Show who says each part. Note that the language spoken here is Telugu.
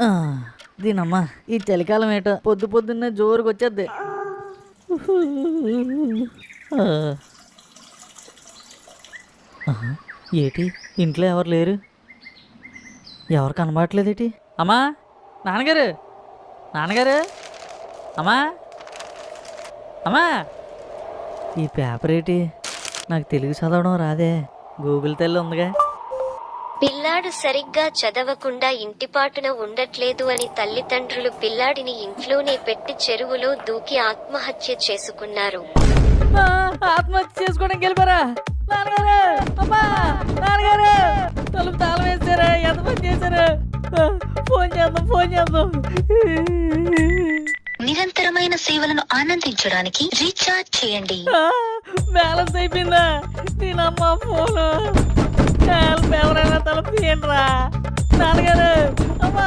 Speaker 1: ఆ, దీనమ్మా ఈ చలికాలం ఏటో పొద్దు పొద్దున్నే జోరుకి వచ్చేద్ది. ఆ, ఆహా, ఏటి ఇంట్లో ఎవరు లేరు, ఎవరు కనబడట్లేదేటి? అమ్మా, నాన్నగారు, నాన్నగారు, అమ్మా, అమ్మా. ఈ పేపర్ ఏటి, నాకు తెలుగు చదవడం రాదే, గూగుల్ తల్లి ఉందిగా.
Speaker 2: పిల్లాడు సరిగ్గా చదవకుండా ఇంటిపాటున ఉండట్లేదు అని తల్లిదండ్రులు పిల్లాడిని ఇంట్లోనే పెట్టి చెరువులో దూకి ఆత్మహత్య చేసుకున్నారు.
Speaker 1: ఆ, ఆత్మహత్య చేసుకోవడానికి వెళ్ళిపోరా నాన్నగారు. అమ్మా, నాన్నగారు, తలుపు తాళం వేసారా, ఎంత పని చేశారు? ఫోన్ చేద్దాం.
Speaker 2: నిరంతరమైన సేవలను ఆనందించడానికి రీఛార్జ్ చేయండి.
Speaker 1: బ్యాలెన్స్ అయిపోయిందా? నేనమ్మ ఫోను ఎవరైనా తలుపు తీయండి రా నాన్నగారు. అమ్మా.